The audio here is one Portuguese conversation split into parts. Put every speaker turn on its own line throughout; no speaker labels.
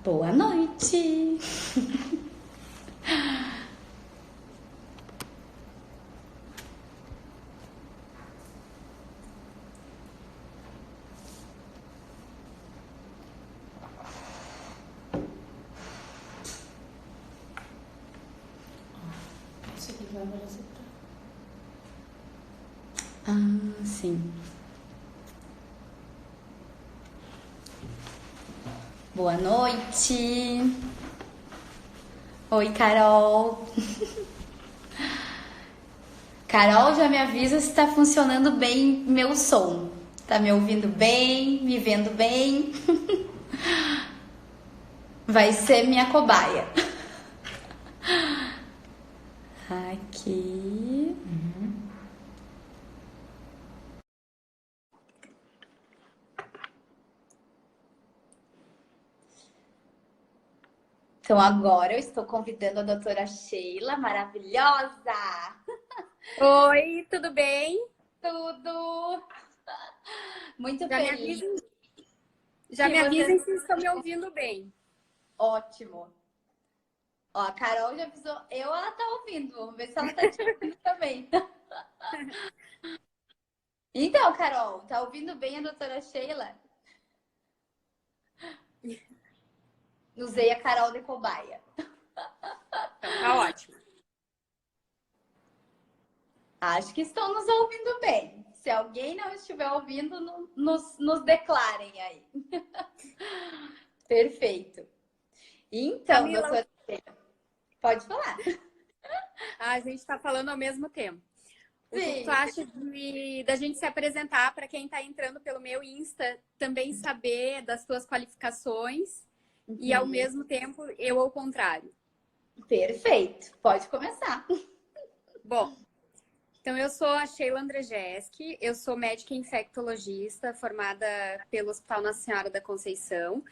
Boa noite! Isso aqui vai aparecer. Ah, sim. Boa noite! Oi, Carol! Carol, já me avisa se tá funcionando bem meu som. Tá me ouvindo bem? Me vendo bem? Vai ser minha cobaia. Aqui. Então agora eu estou convidando a doutora Sheila, maravilhosa!
Oi, tudo bem?
Tudo! Muito
Já me
feliz
avisem, já
que
me avisem
você...
se estão me ouvindo bem.
Ótimo! Ó, a Carol já avisou, ela tá ouvindo, vamos ver se ela tá te ouvindo também. Então, Carol, tá ouvindo bem a doutora Sheila? Usei a Carol de cobaia.
Então, tá ótimo.
Acho que estão nos ouvindo bem. Se alguém não estiver ouvindo, nos declarem aí. Perfeito. Então,
Camila,
doutora Sheila, pode falar.
a gente está falando ao mesmo tempo. O que tu
Sim.
acha da gente se apresentar para quem está entrando pelo meu Insta, também saber das tuas qualificações e, ao mesmo tempo, eu ao contrário?
Perfeito. Pode começar.
Bom, então eu sou a Sheila Andrzejewski, eu sou médica infectologista formada pelo Hospital Nossa Senhora da Conceição.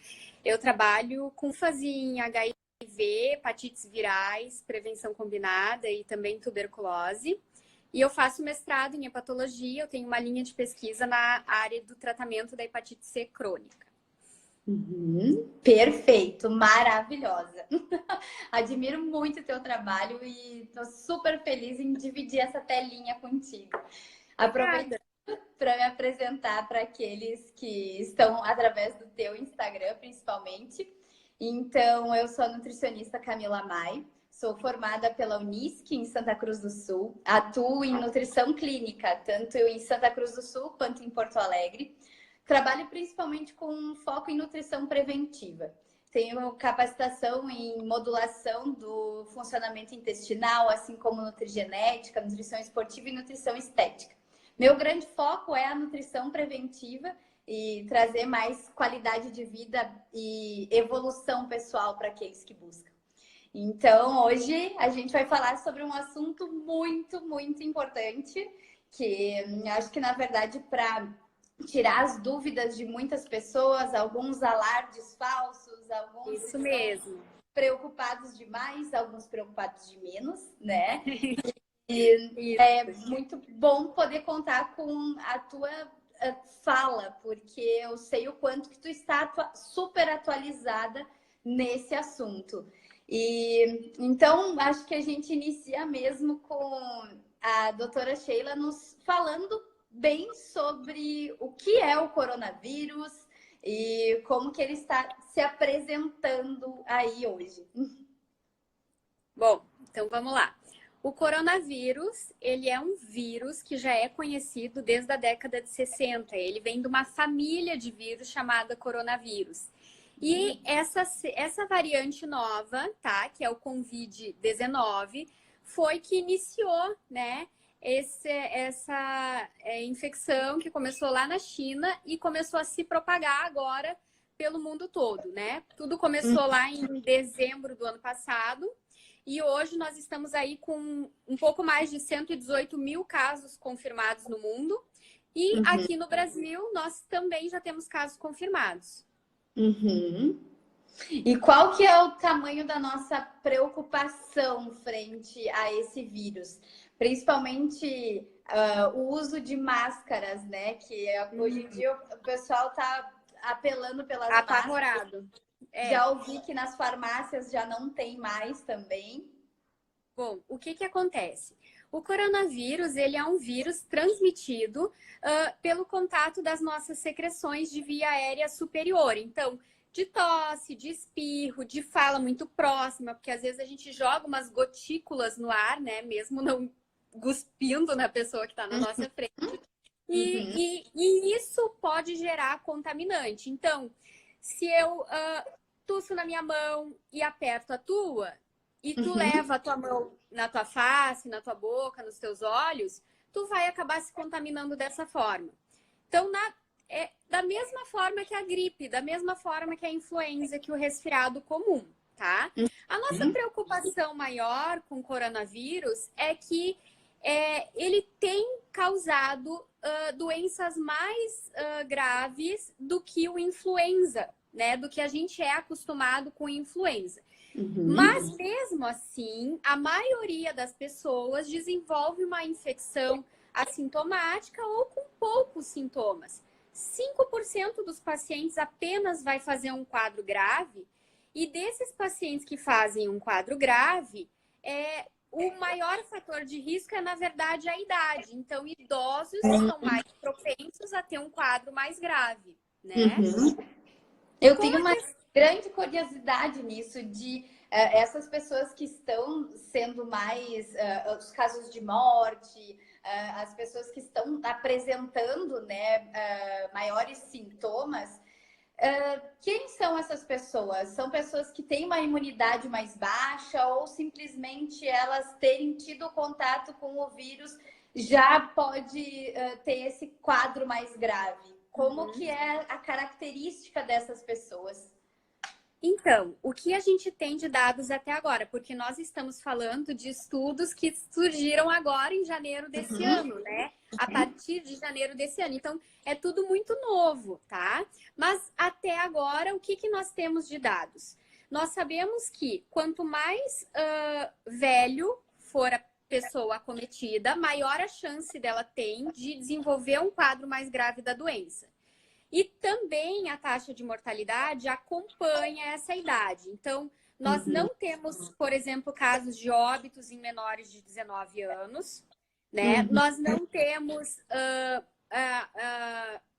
Eu trabalho com ênfase em HIV, hepatites virais, prevenção combinada e também tuberculose. E eu faço mestrado em hepatologia, eu tenho uma linha de pesquisa na área do tratamento da hepatite C crônica.
Perfeito, maravilhosa. Admiro muito o teu trabalho e estou super feliz em dividir essa telinha contigo. Aproveito
Obrigada.
para me apresentar para aqueles que estão através do teu Instagram, principalmente. Então, eu sou a nutricionista Camila Mai, sou formada pela Unisc em Santa Cruz do Sul, atuo em nutrição clínica, tanto em Santa Cruz do Sul quanto em Porto Alegre. Trabalho principalmente com foco em nutrição preventiva. Tenho capacitação em modulação do funcionamento intestinal, assim como nutrigenética, nutrição esportiva e nutrição estética. Meu grande foco é a nutrição preventiva e trazer mais qualidade de vida e evolução pessoal para aqueles que buscam. Então, hoje a gente vai falar sobre um assunto muito, muito importante, que acho que, na verdade, para tirar as dúvidas de muitas pessoas, alguns alardes falsos, alguns
Isso
estão
mesmo.
preocupados demais, alguns preocupados de menos, né? E é
Isso.
muito bom poder contar com a tua fala, porque eu sei o quanto que tu está super atualizada nesse assunto. E então acho que a gente inicia mesmo com a doutora Sheila nos falando bem sobre o que é o coronavírus e como que ele está se apresentando aí hoje.
Bom, então vamos lá. O coronavírus, ele é um vírus que já é conhecido desde a década de 60. Ele vem de uma família de vírus chamada coronavírus. E essa variante nova, tá, que é o Covid-19, foi que iniciou, né, essa infecção que começou lá na China e começou a se propagar agora pelo mundo todo, né? Tudo começou lá em dezembro do ano passado. E hoje nós estamos aí com um pouco mais de 118 mil casos confirmados no mundo. E aqui no Brasil, nós também já temos casos confirmados.
Uhum. E qual que é o tamanho da nossa preocupação frente a esse vírus? Principalmente o uso de máscaras, né? Que hoje em dia o pessoal está apelando pelas máscaras.
Apavorado.
Já ouvi que nas farmácias já não tem mais também.
Bom, o que acontece? O coronavírus, ele é um vírus transmitido pelo contato das nossas secreções de via aérea superior. Então, de tosse, de espirro, de fala muito próxima, porque às vezes a gente joga umas gotículas no ar, né? Mesmo não cuspindo na pessoa que está na nossa frente. E isso pode gerar contaminante. Então, se eu tuço na minha mão e aperto a tua, e tu leva a tua mão na tua face, na tua boca, nos teus olhos, tu vai acabar se contaminando dessa forma. Então, da mesma forma que a gripe, da mesma forma que a influenza, que o resfriado comum, tá? A nossa preocupação maior com o coronavírus é que ele tem causado doenças mais graves do que o influenza, né? Do que a gente é acostumado com influenza. Mas mesmo assim, a maioria das pessoas desenvolve uma infecção assintomática ou com poucos sintomas. 5% dos pacientes apenas vai fazer um quadro grave, e desses pacientes que fazem um quadro grave, o maior fator de risco é, na verdade, a idade. Então, idosos são mais propensos a ter um quadro mais grave, né?
Eu tenho uma grande curiosidade nisso de essas pessoas que estão sendo mais os casos de morte, as pessoas que estão apresentando, né, maiores sintomas. Quem são essas pessoas? São pessoas que têm uma imunidade mais baixa ou simplesmente elas terem tido contato com o vírus já pode ter esse quadro mais grave? Como que é a característica dessas pessoas?
Então, o que a gente tem de dados até agora? Porque nós estamos falando de estudos que surgiram agora em janeiro desse ano, né? A partir de janeiro desse ano. Então, é tudo muito novo, tá? Mas até agora, o que nós temos de dados? Nós sabemos que quanto mais velho for a pessoa acometida, maior a chance dela tem de desenvolver um quadro mais grave da doença. E também a taxa de mortalidade acompanha essa idade. Então, nós não temos, por exemplo, casos de óbitos em menores de 19 anos, né? Nós não temos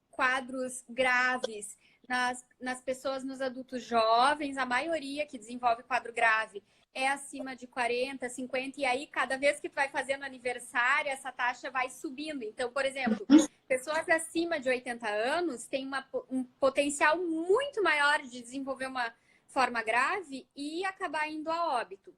quadros graves nas pessoas, nos adultos jovens. A maioria que desenvolve quadro grave é acima de 40, 50, e aí cada vez que tu vai fazendo aniversário, essa taxa vai subindo. Então, por exemplo, pessoas acima de 80 anos têm um potencial muito maior de desenvolver uma forma grave e acabar indo a óbito.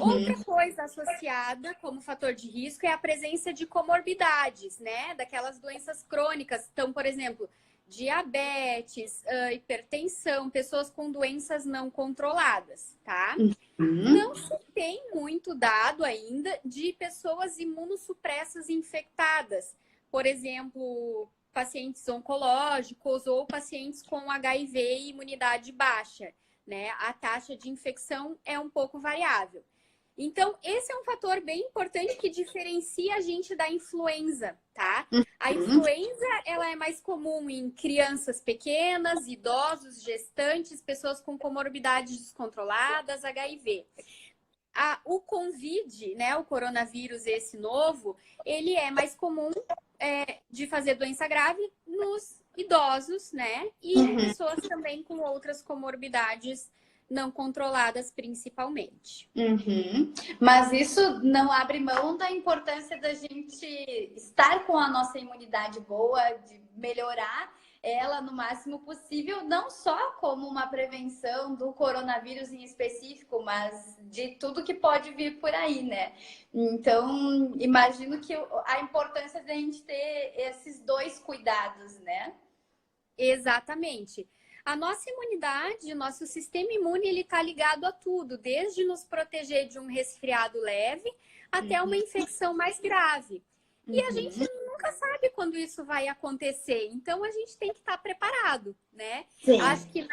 Outra coisa associada como fator de risco é a presença de comorbidades, né? Daquelas doenças crônicas. Então, por exemplo, diabetes, hipertensão, pessoas com doenças não controladas, tá? Não se tem muito dado ainda de pessoas imunossupressas infectadas. Por exemplo, pacientes oncológicos ou pacientes com HIV e imunidade baixa, né? A taxa de infecção é um pouco variável. Então, esse é um fator bem importante que diferencia a gente da influenza, tá? A influenza, ela é mais comum em crianças pequenas, idosos, gestantes, pessoas com comorbidades descontroladas, HIV. O Covid, né, o coronavírus esse novo, ele é mais comum de fazer doença grave nos idosos, né? E pessoas também com outras comorbidades não controladas, principalmente.
Mas isso não abre mão da importância da gente estar com a nossa imunidade boa, de melhorar ela no máximo possível, não só como uma prevenção do coronavírus em específico, mas de tudo que pode vir por aí, né? Então, imagino que a importância da gente ter esses dois cuidados, né?
Exatamente. A nossa imunidade, o nosso sistema imune, ele está ligado a tudo, desde nos proteger de um resfriado leve até uma infecção mais grave. E a gente nunca sabe quando isso vai acontecer, então a gente tem que estar preparado, né?
Sim.
Acho que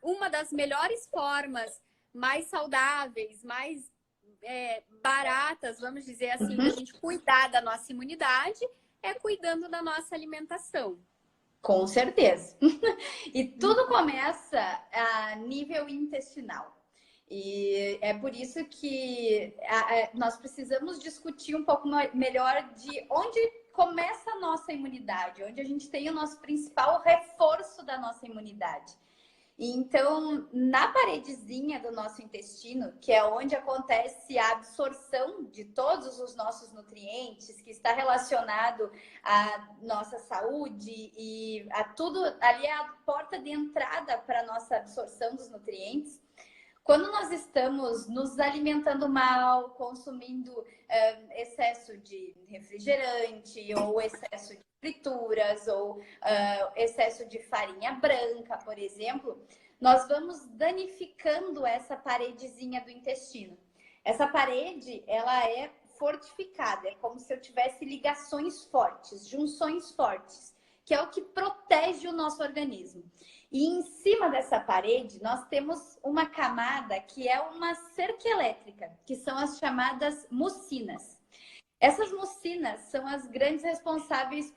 uma das melhores formas, mais saudáveis, mais baratas, vamos dizer assim, da gente cuidar da nossa imunidade é cuidando da nossa alimentação.
Com certeza. E tudo começa a nível intestinal. E é por isso que nós precisamos discutir um pouco melhor de onde começa a nossa imunidade, onde a gente tem o nosso principal reforço da nossa imunidade. Então, na paredezinha do nosso intestino, que é onde acontece a absorção de todos os nossos nutrientes, que está relacionado à nossa saúde e a tudo, ali é a porta de entrada para a nossa absorção dos nutrientes. Quando nós estamos nos alimentando mal, consumindo excesso de refrigerante ou excesso de frituras ou excesso de farinha branca, por exemplo, nós vamos danificando essa paredezinha do intestino. Essa parede, ela é fortificada, é como se eu tivesse ligações fortes, junções fortes, que é o que protege o nosso organismo. E em cima dessa parede, nós temos uma camada que é uma cerca elétrica, que são as chamadas mucinas. Essas mucinas são as grandes responsáveis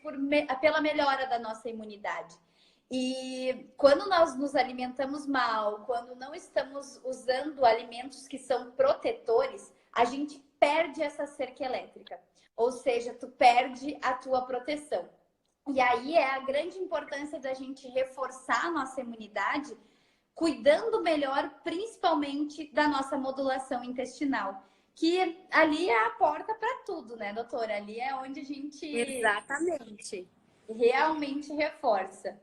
pela melhora da nossa imunidade. E quando nós nos alimentamos mal, quando não estamos usando alimentos que são protetores, a gente perde essa cerca elétrica. Ou seja, tu perde a tua proteção. E aí é a grande importância da gente reforçar a nossa imunidade, cuidando melhor, principalmente da nossa modulação intestinal. Que ali é a porta para tudo, né, doutora? Ali é onde a gente
Exatamente.
realmente reforça.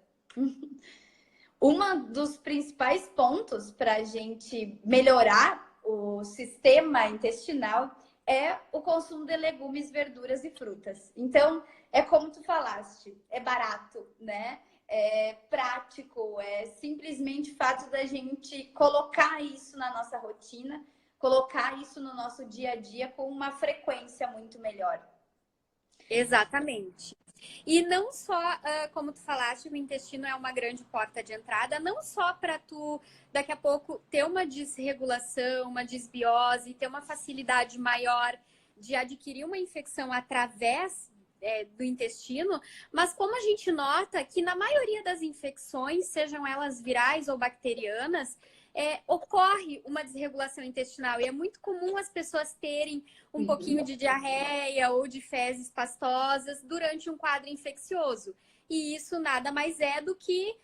Um dos principais pontos para a gente melhorar o sistema intestinal é o consumo de legumes, verduras e frutas. Então, é como tu falaste, é barato, né? É prático, é simplesmente o fato da gente colocar isso na nossa rotina, colocar isso no nosso dia a dia com uma frequência muito melhor.
Exatamente. E não só, como tu falaste, o intestino é uma grande porta de entrada, não só para tu, daqui a pouco, ter uma desregulação, uma desbiose, ter uma facilidade maior de adquirir uma infecção através do intestino, mas como a gente nota que na maioria das infecções, sejam elas virais ou bacterianas, ocorre uma desregulação intestinal e é muito comum as pessoas terem um pouquinho de diarreia ou de fezes pastosas durante um quadro infeccioso. E isso nada mais é do que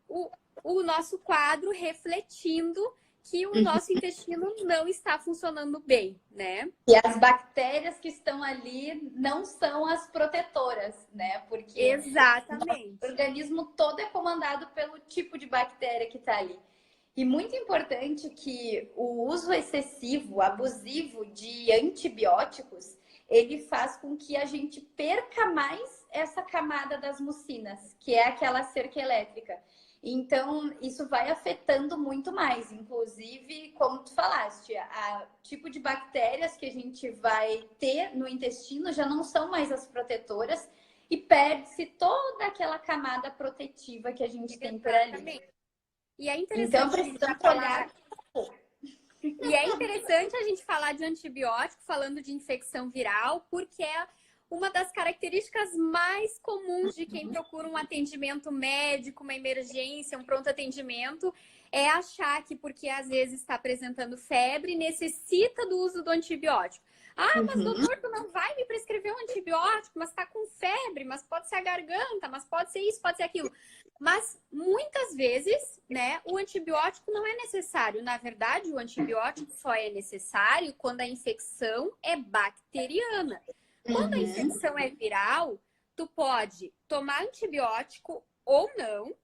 o nosso quadro refletindo que o nosso intestino não está funcionando bem, né?
E as bactérias que estão ali não são as protetoras, né? Porque
exatamente,
o organismo todo é comandado pelo tipo de bactéria que está ali. E muito importante que o uso excessivo, abusivo de antibióticos, ele faz com que a gente perca mais essa camada das mucinas, que é aquela cerca elétrica. Então, isso vai afetando muito mais. Inclusive, como tu falaste, o tipo de bactérias que a gente vai ter no intestino já não são mais as protetoras e perde-se toda aquela camada protetiva que a gente tem por ali.
E é interessante
então, precisamos olhar.
E é interessante a gente falar de antibiótico, falando de infecção viral, porque é uma das características mais comuns de quem procura um atendimento médico, uma emergência, um pronto atendimento, é achar que porque às vezes está apresentando febre, necessita do uso do antibiótico. Ah, mas doutor, tu não vai me prescrever um antibiótico, mas tá com febre, mas pode ser a garganta, mas pode ser isso, pode ser aquilo. Mas muitas vezes, né, o antibiótico não é necessário. Na verdade, o antibiótico só é necessário quando a infecção é bacteriana. Quando a infecção é viral, tu pode tomar antibiótico ou não,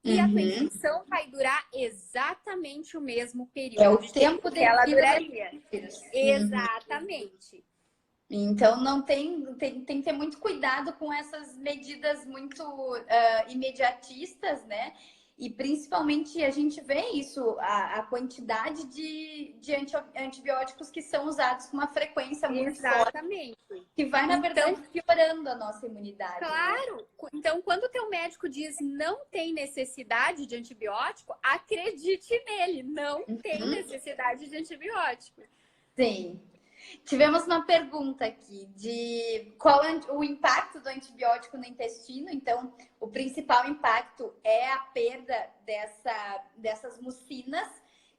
e a tua infecção vai durar exatamente o mesmo período.
É o tempo
que ela duraria. Exatamente.
Então, não tem que ter muito cuidado com essas medidas muito imediatistas, né? E principalmente a gente vê isso, a quantidade de antibióticos que são usados com uma frequência muito
Exatamente.
forte, que vai, na verdade, piorando a nossa imunidade.
Claro! Né? Então, quando o teu médico diz não tem necessidade de antibiótico, acredite nele, não tem necessidade de antibiótico.
Sim. Tivemos uma pergunta aqui de qual o impacto do antibiótico no intestino. Então, o principal impacto é a perda dessas mucinas,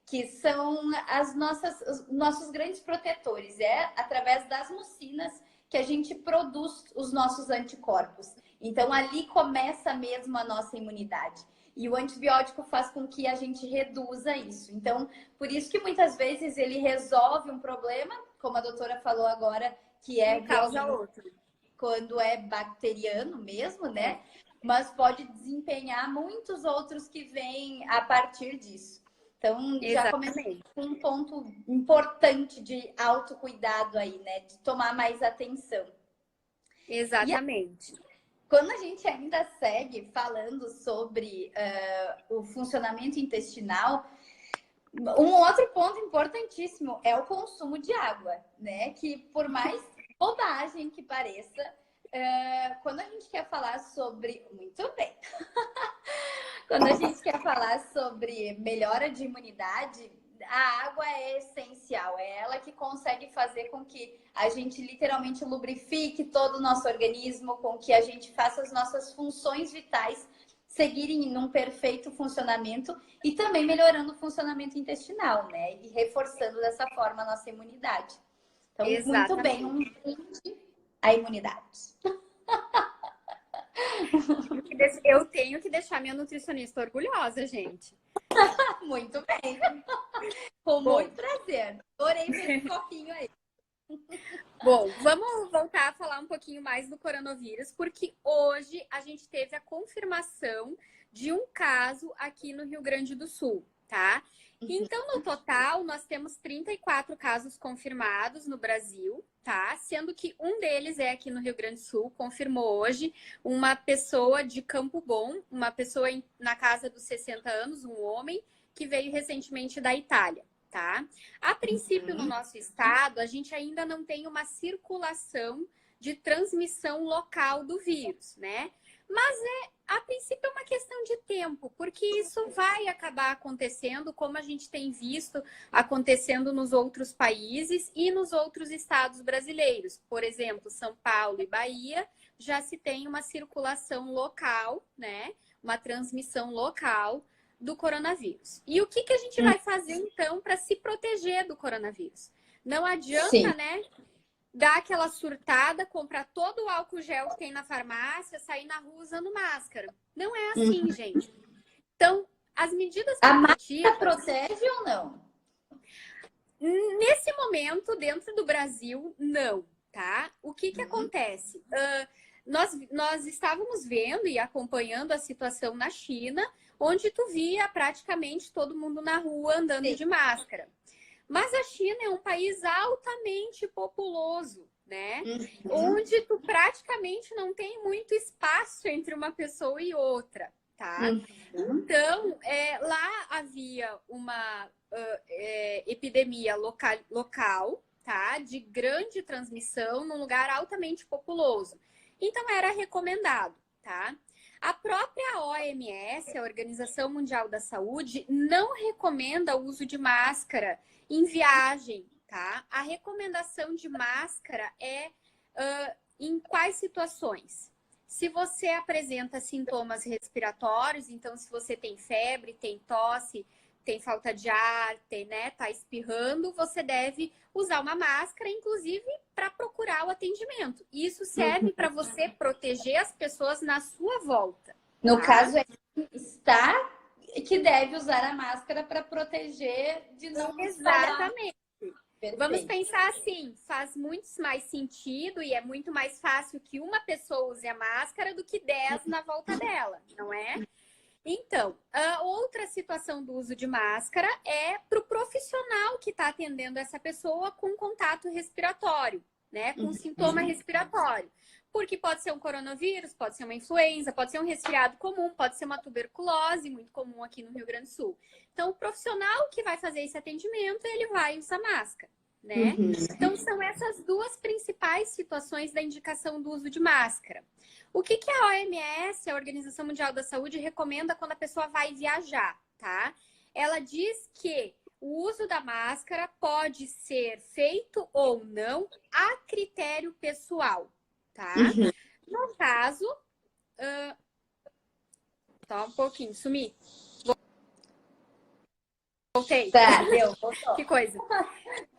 que são os nossos grandes protetores. É através das mucinas que a gente produz os nossos anticorpos. Então, ali começa mesmo a nossa imunidade. E o antibiótico faz com que a gente reduza isso. Então, por isso que muitas vezes ele resolve um problema, como a doutora falou agora, que é
causa outro.
Quando é bacteriano mesmo, né? Mas pode desempenhar muitos outros que vêm a partir disso. Então, já comecei com um ponto importante de autocuidado aí, né? De tomar mais atenção.
Exatamente.
Quando a gente ainda segue falando sobre o funcionamento intestinal, um outro ponto importantíssimo é o consumo de água, né? Que por mais bobagem que pareça, quando a gente quer falar sobre... Muito bem! Quando a gente quer falar sobre melhora de imunidade, a água é essencial. É ela que consegue fazer com que a gente literalmente lubrifique todo o nosso organismo, com que a gente faça as nossas funções vitais seguirem num perfeito funcionamento e também melhorando o funcionamento intestinal, né? E reforçando dessa forma a nossa imunidade. Então, muito bem, um brinde à imunidade.
Eu tenho que deixar minha nutricionista orgulhosa, gente.
Muito bem. Com muito prazer. Adorei ver esse copinho aí.
Bom, vamos voltar a falar um pouquinho mais do coronavírus, porque hoje a gente teve a confirmação de um caso aqui no Rio Grande do Sul, tá? Então, no total, nós temos 34 casos confirmados no Brasil, tá? Sendo que um deles é aqui no Rio Grande do Sul, confirmou hoje uma pessoa de Campo Bom, uma pessoa na casa dos 60 anos, um homem, que veio recentemente da Itália, tá? A princípio, no nosso estado, a gente ainda não tem uma circulação de transmissão local do vírus, né? Mas a princípio é uma questão de tempo, porque isso vai acabar acontecendo, como a gente tem visto acontecendo nos outros países e nos outros estados brasileiros. Por exemplo, São Paulo e Bahia já se tem uma circulação local, né? Uma transmissão local do coronavírus. E o que a gente vai fazer, então, para se proteger do coronavírus? Não adianta, né? Dar aquela surtada, comprar todo o álcool gel que tem na farmácia, sair na rua usando máscara. Não é assim, gente. Então, as medidas
protetivas... A máscara protege ou não?
Nesse momento, dentro do Brasil, não, tá? O que acontece? Nós estávamos vendo e acompanhando a situação na China, onde tu via praticamente todo mundo na rua andando de máscara. Mas a China é um país altamente populoso, né? Onde tu praticamente não tem muito espaço entre uma pessoa e outra, tá? Então, lá havia uma epidemia local, tá? De grande transmissão num lugar altamente populoso. Então, era recomendado, tá? A própria OMS, a Organização Mundial da Saúde, não recomenda o uso de máscara em viagem, tá? A recomendação de máscara é em quais situações? Se você apresenta sintomas respiratórios, então se você tem febre, tem tosse, tem falta de ar, tá espirrando, você deve usar uma máscara, inclusive para procurar o atendimento. Isso serve para você proteger as pessoas na sua volta.
No caso, está que deve usar a máscara para proteger de não
Exatamente. Vamos pensar assim, faz muito mais sentido e é muito mais fácil que uma pessoa use a máscara do que 10 na volta dela, não é? Então, a outra situação do uso de máscara é para o profissional que está atendendo essa pessoa com contato respiratório, né? Com sintoma respiratório. Porque pode ser um coronavírus, pode ser uma influenza, pode ser um resfriado comum, pode ser uma tuberculose, muito comum aqui no Rio Grande do Sul. Então, o profissional que vai fazer esse atendimento, ele vai usar máscara, né? Então, são essas duas principais situações da indicação do uso de máscara. O que a OMS, a Organização Mundial da Saúde, recomenda quando a pessoa vai viajar, tá? Ela diz que o uso da máscara pode ser feito ou não a critério pessoal, tá? No caso, só um pouquinho, sumi. Voltei.
Tá, deu, voltou.
Que coisa.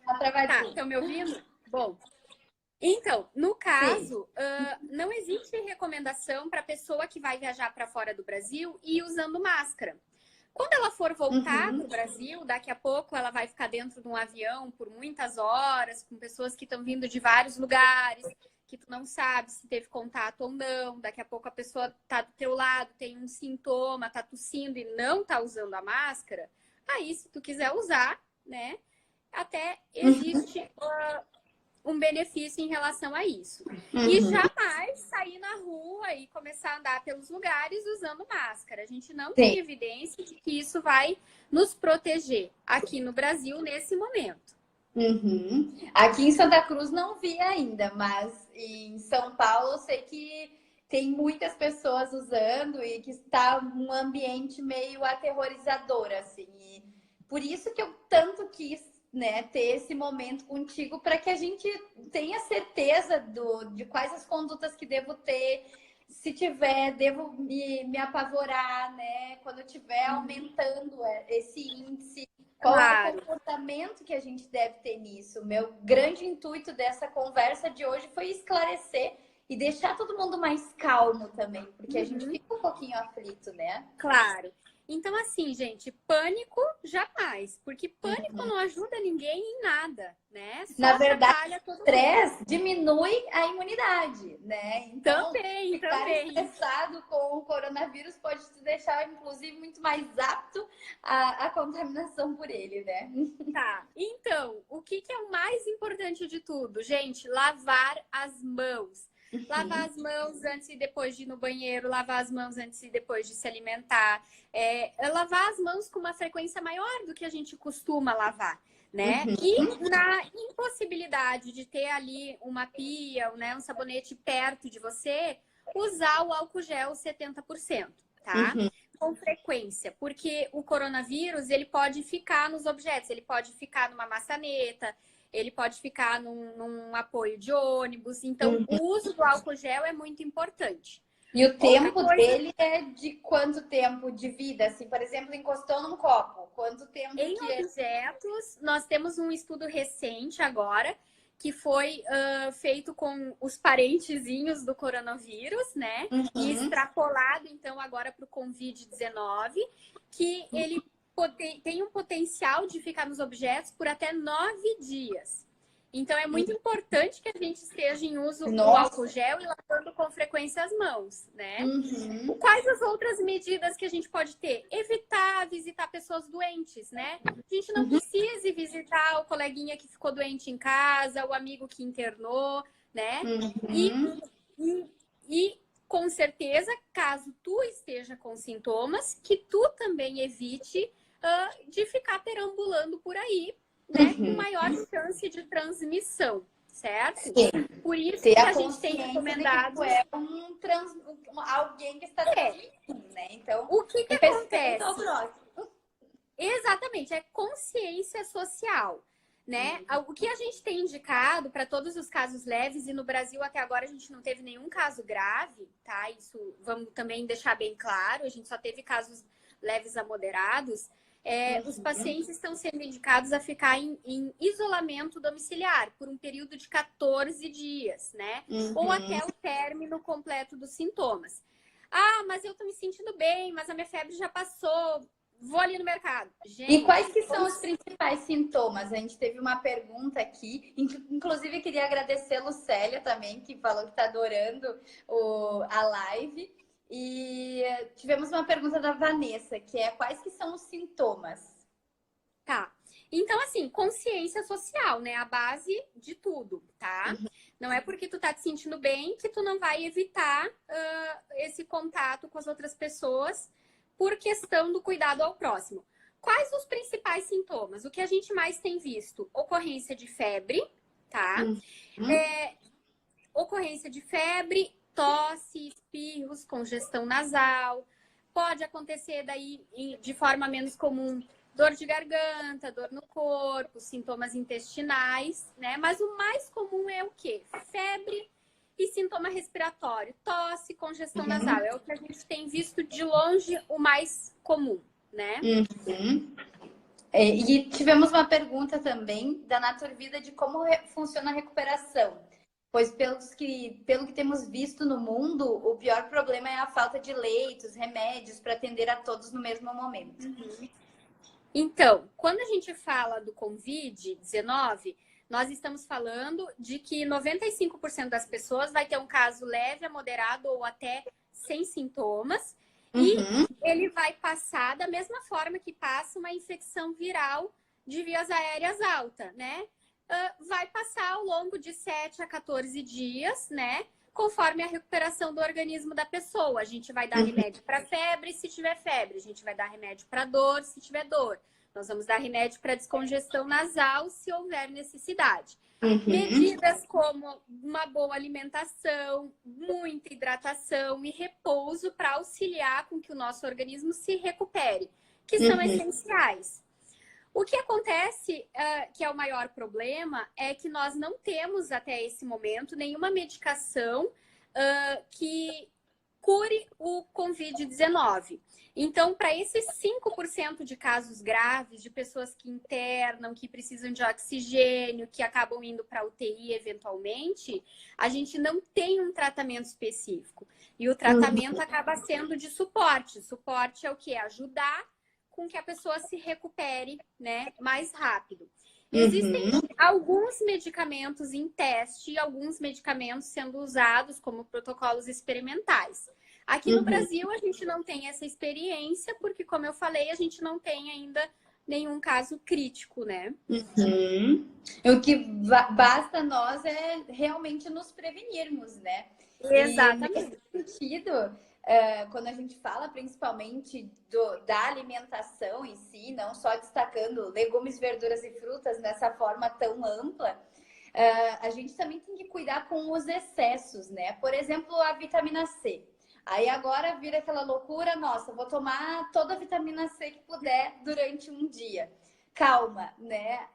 Tá, estão me ouvindo? Bom, então, no caso, não existe recomendação para pessoa que vai viajar para fora do Brasil ir usando máscara. Quando ela for voltar para o Brasil, daqui a pouco ela vai ficar dentro de um avião por muitas horas, com pessoas que estão vindo de vários lugares, que tu não sabe se teve contato ou não. Daqui a pouco a pessoa tá do teu lado, tem um sintoma, tá tossindo e não tá usando a máscara. Aí, se tu quiser usar, né, até existe um benefício em relação a isso. E jamais sair na rua e começar a andar pelos lugares usando máscara. A gente não tem evidência de que isso vai nos proteger aqui no Brasil nesse momento.
Aqui em Santa Cruz não vi ainda, mas em São Paulo eu sei que tem muitas pessoas usando e que está um ambiente meio aterrorizador, assim. E por isso que eu tanto quis, né, ter esse momento contigo para que a gente tenha certeza de quais as condutas que devo ter, se tiver, devo me apavorar, né? Quando estiver aumentando esse índice, qual é o comportamento que a gente deve ter nisso? Meu grande intuito dessa conversa de hoje foi esclarecer e deixar todo mundo mais calmo também, porque a gente fica um pouquinho aflito, né?
Claro. Então, assim, gente, pânico jamais, porque pânico não ajuda ninguém em nada, né? Só
na verdade,
o
estresse diminui a imunidade, né? Então, ficar estressado com o coronavírus pode te deixar, inclusive, muito mais apto à contaminação por ele, né?
Tá. Então, o que é o mais importante de tudo? Gente, lavar as mãos. Lavar as mãos antes e depois de ir no banheiro, lavar as mãos antes e depois de se alimentar. Lavar as mãos com uma frequência maior do que a gente costuma lavar, né? E na impossibilidade de ter ali uma pia, né, um sabonete perto de você, usar o álcool gel 70%, tá? Com frequência, porque o coronavírus, ele pode ficar nos objetos, ele pode ficar numa maçaneta, ele pode ficar num apoio de ônibus. Então, o uso do álcool gel é muito importante.
E o tempo dele é de quanto tempo de vida? Assim, por exemplo, encostou num copo, quanto tempo
em objetos, nós temos um estudo recente agora, que foi feito com os parentezinhos do coronavírus, né? E extrapolado, então, agora para o Covid-19, que ele tem um potencial de ficar nos objetos por até 9 dias. Então, é muito importante que a gente esteja em uso do álcool gel e lavando com frequência as mãos, né? Quais as outras medidas que a gente pode ter? Evitar visitar pessoas doentes, né? A gente não precisa visitar o coleguinha que ficou doente em casa, o amigo que internou, né? E com certeza, caso tu esteja com sintomas, que tu também evite de ficar perambulando por aí, né, com maior chance de transmissão, certo?
Sim.
Por isso que a gente tem recomendado...
alguém que está transmitindo, né? Então,
o que acontece? Exatamente, é consciência social, né? O que a gente tem indicado para todos os casos leves, e no Brasil até agora a gente não teve nenhum caso grave, tá? Isso vamos também deixar bem claro, a gente só teve casos leves a moderados. Os pacientes estão sendo indicados a ficar em isolamento domiciliar por um período de 14 dias, né? Ou até o término completo dos sintomas. Ah, mas eu tô me sentindo bem, mas a minha febre já passou, vou ali no mercado.
Gente, e quais que são os principais sintomas? A gente teve uma pergunta aqui, inclusive queria agradecer a Lucélia também, que falou que tá adorando a live. E tivemos uma pergunta da Vanessa, que é quais que são os sintomas?
Tá. Então, assim, consciência social, né? A base de tudo, tá? Não é porque tu tá te sentindo bem que tu não vai evitar esse contato com as outras pessoas por questão do cuidado ao próximo. Quais os principais sintomas? O que a gente mais tem visto? Ocorrência de febre, tá? Ocorrência de febre, tosse, espirros, congestão nasal. Pode acontecer daí de forma menos comum dor de garganta, dor no corpo, sintomas intestinais, né? Mas o mais comum é o quê? Febre e sintoma respiratório, tosse, congestão nasal. É o que a gente tem visto de longe o mais comum, né?
Uhum. E tivemos uma pergunta também da Naturvida de como funciona a recuperação. Pois pelo que temos visto no mundo, o pior problema é a falta de leitos, remédios para atender a todos no mesmo momento.
Então, quando a gente fala do Covid-19, nós estamos falando de que 95% das pessoas vai ter um caso leve a moderado ou até sem sintomas. E ele vai passar da mesma forma que passa uma infecção viral de vias aéreas alta, né? Vai passar ao longo de 7 a 14 dias, né? Conforme a recuperação do organismo da pessoa. A gente vai dar remédio para febre, se tiver febre. A gente vai dar remédio para dor, se tiver dor. Nós vamos dar remédio para descongestão nasal, se houver necessidade. Medidas como uma boa alimentação, muita hidratação e repouso para auxiliar com que o nosso organismo se recupere, que são essenciais. O que acontece, que é o maior problema, é que nós não temos até esse momento nenhuma medicação que cure o Covid-19. Então, para esses 5% de casos graves, de pessoas que internam, que precisam de oxigênio, que acabam indo para UTI eventualmente, a gente não tem um tratamento específico. E o tratamento acaba sendo de suporte. Suporte é o quê? Ajudar com que a pessoa se recupere, né, mais rápido. Existem alguns medicamentos em teste e alguns medicamentos sendo usados como protocolos experimentais. Aqui no Brasil, a gente não tem essa experiência, porque, como eu falei, a gente não tem ainda nenhum caso crítico, né?
O que basta nós é realmente nos prevenirmos, né?
Exatamente.
E nesse sentido, quando a gente fala principalmente da alimentação em si, não só destacando legumes, verduras e frutas nessa forma tão ampla, a gente também tem que cuidar com os excessos, né? Por exemplo, a vitamina C. Aí agora vira aquela loucura, nossa, vou tomar toda a vitamina C que puder durante um dia. Calma, né?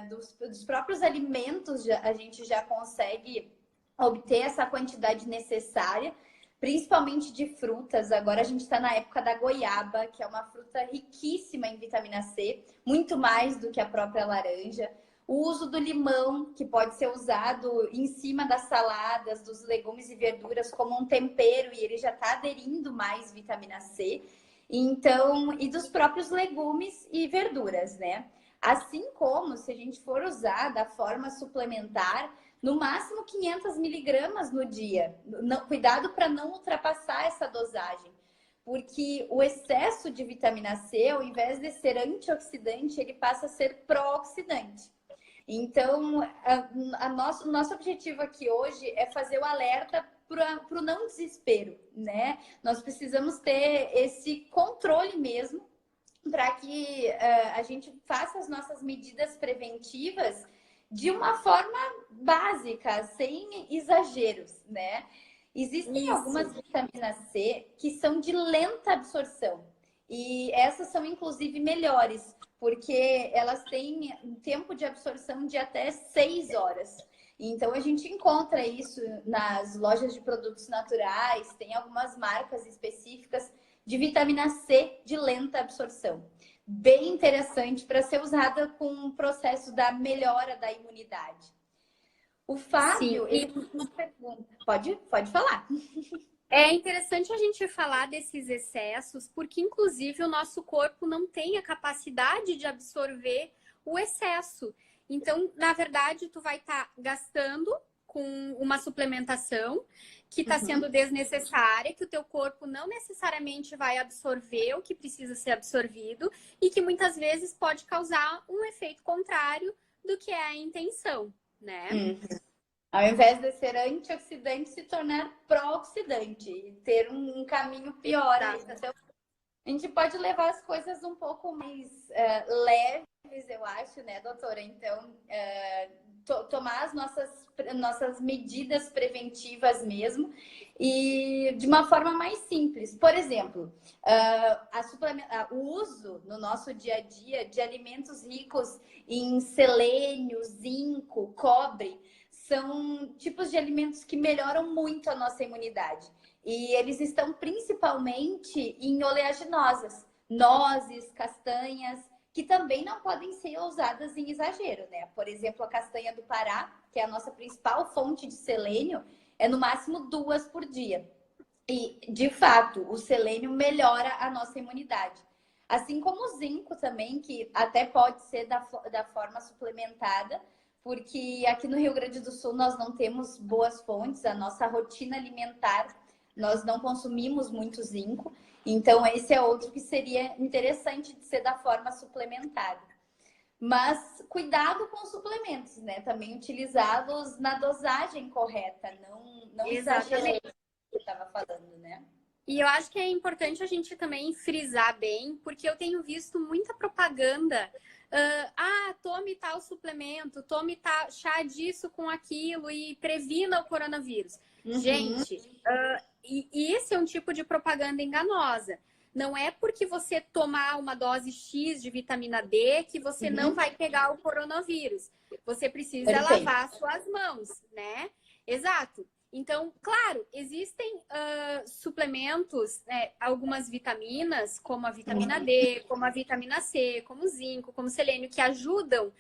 Dos próprios alimentos a gente já consegue obter essa quantidade necessária, principalmente de frutas. Agora a gente está na época da goiaba, que é uma fruta riquíssima em vitamina C, muito mais do que a própria laranja. O uso do limão, que pode ser usado em cima das saladas, dos legumes e verduras como um tempero, e ele já está aderindo mais vitamina C. Então, e dos próprios legumes e verduras, né? Assim como, se a gente for usar da forma suplementar, no máximo 500 miligramas no dia. Cuidado para não ultrapassar essa dosagem. Porque o excesso de vitamina C, ao invés de ser antioxidante, ele passa a ser pró-oxidante. Então, o nosso objetivo aqui hoje é fazer o alerta para o não desespero, né? Nós precisamos ter esse controle mesmo para que a gente faça as nossas medidas preventivas de uma forma básica, sem exageros, né? Existem algumas vitaminas C que são de lenta absorção. E essas são, inclusive, melhores, porque elas têm um tempo de absorção de até 6 horas. Então, a gente encontra isso nas lojas de produtos naturais, tem algumas marcas específicas de vitamina C de lenta absorção. Bem interessante para ser usada com o processo da melhora da imunidade. O Fábio, ele pergunta. Pode falar.
É interessante a gente falar desses excessos, porque inclusive o nosso corpo não tem a capacidade de absorver o excesso. Então, na verdade, tu vai estar gastando com uma suplementação que está sendo desnecessária, que o teu corpo não necessariamente vai absorver o que precisa ser absorvido e que muitas vezes pode causar um efeito contrário do que é a intenção, né?
Ao invés de ser antioxidante, se tornar pró-oxidante e ter um caminho pior. Então, a gente pode levar as coisas um pouco mais leves, eu acho, né, doutora? Então, tomar as nossas medidas preventivas mesmo e de uma forma mais simples. Por exemplo, o uso no nosso dia a dia de alimentos ricos em selênio, zinco, cobre, são tipos de alimentos que melhoram muito a nossa imunidade. E eles estão principalmente em oleaginosas, nozes, castanhas, que também não podem ser usadas em exagero, né? Por exemplo, a castanha do Pará, que é a nossa principal fonte de selênio, é no máximo 2 por dia. E, de fato, o selênio melhora a nossa imunidade. Assim como o zinco também, que até pode ser da forma suplementada, porque aqui no Rio Grande do Sul nós não temos boas fontes, a nossa rotina alimentar, nós não consumimos muito zinco. Então, esse é outro que seria interessante de ser da forma suplementada. Mas cuidado com os suplementos, né? Também utilizá-los na dosagem correta, não exagerar, que eu estava falando, né?
E eu acho que é importante a gente também frisar bem, porque eu tenho visto muita propaganda. Tome tal suplemento, tome tal chá disso com aquilo e previna o coronavírus.
Uhum.
Gente, e esse é um tipo de propaganda enganosa. Não é porque você tomar uma dose X de vitamina D que você não vai pegar o coronavírus. Você precisa lavar suas mãos, né? Exato. Então, claro, existem suplementos, né, algumas vitaminas, como a vitamina D, como a vitamina C, como o zinco, como o selênio, que ajudam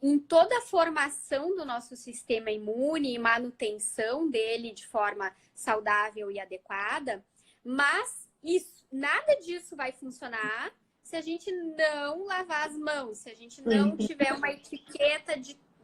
em toda a formação do nosso sistema imune e manutenção dele de forma saudável e adequada, mas nada disso vai funcionar se a gente não lavar as mãos, se a gente não tiver uma etiqueta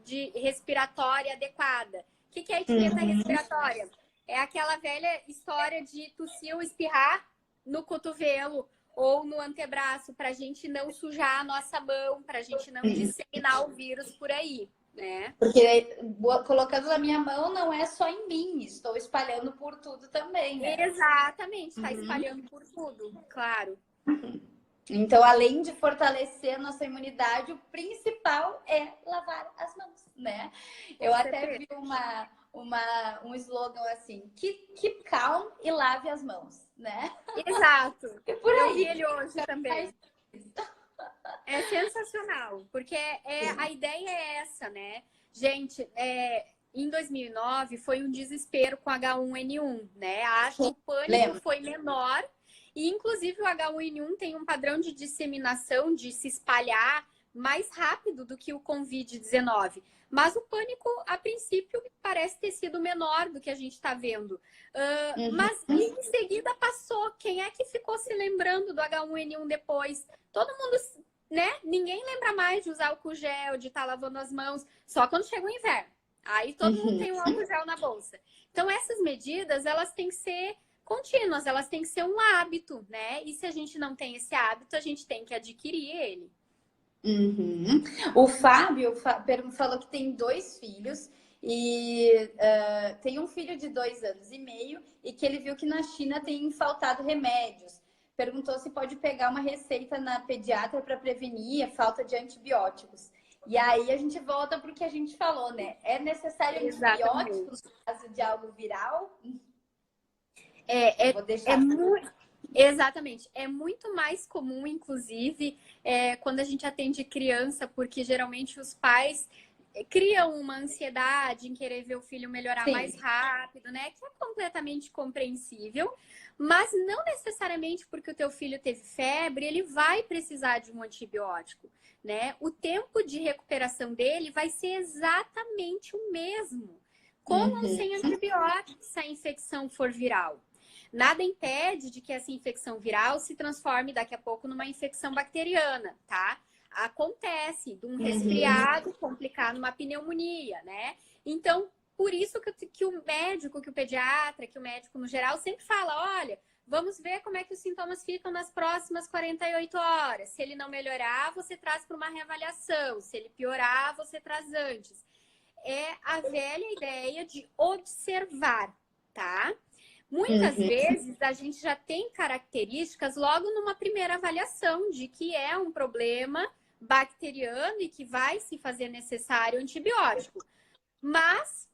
de respiratória adequada. O que é a etiqueta respiratória? É aquela velha história de tossir ou espirrar no cotovelo ou no antebraço, para a gente não sujar a nossa mão, para a gente não disseminar o vírus por aí, né?
Porque colocando na minha mão não é só em mim, estou espalhando por tudo também, né?
Exatamente, está espalhando por tudo, claro.
Então, além de fortalecer a nossa imunidade, o principal é lavar as mãos, né? Eu até vi um slogan assim, keep calm e lave as mãos, né?
Exato.
E por aí.
Eu vi ele hoje também. É sensacional, porque a ideia é essa, né? Gente, em 2009 foi um desespero com H1N1, né? Acho que o pânico foi menor. E, inclusive, o H1N1 tem um padrão de disseminação, de se espalhar mais rápido do que o Covid-19. Mas o pânico, a princípio, parece ter sido menor do que a gente está vendo. Mas, em seguida, passou. Quem é que ficou se lembrando do H1N1 depois? Todo mundo, né? Ninguém lembra mais de usar álcool gel, de estar lavando as mãos. Só quando chega o inverno. Aí, todo mundo tem um álcool gel na bolsa. Então, essas medidas, elas têm que ser contínuas, elas têm que ser um hábito, né? E se a gente não tem esse hábito, a gente tem que adquirir ele.
O Fábio falou que tem 2 filhos e tem um filho de 2 anos e meio e que ele viu que na China tem faltado remédios. Perguntou se pode pegar uma receita na pediatra para prevenir a falta de antibióticos. E aí a gente volta para o que a gente falou, né? É necessário antibióticos no caso de algo viral?
Exatamente. É muito mais comum, inclusive, quando a gente atende criança, porque geralmente os pais criam uma ansiedade em querer ver o filho melhorar mais rápido, né? Que é completamente compreensível, mas não necessariamente porque o teu filho teve febre, ele vai precisar de um antibiótico, né? O tempo de recuperação dele vai ser exatamente o mesmo, com ou sem antibiótico, se a infecção for viral. Nada impede de que essa infecção viral se transforme daqui a pouco numa infecção bacteriana, tá? Acontece de um resfriado complicar numa pneumonia, né? Então, por isso que o médico, que o pediatra, que o médico no geral sempre fala, olha, vamos ver como é que os sintomas ficam nas próximas 48 horas. Se ele não melhorar, você traz para uma reavaliação. Se ele piorar, você traz antes. É a velha ideia de observar, tá? Muitas vezes a gente já tem características logo numa primeira avaliação de que é um problema bacteriano e que vai se fazer necessário antibiótico. Mas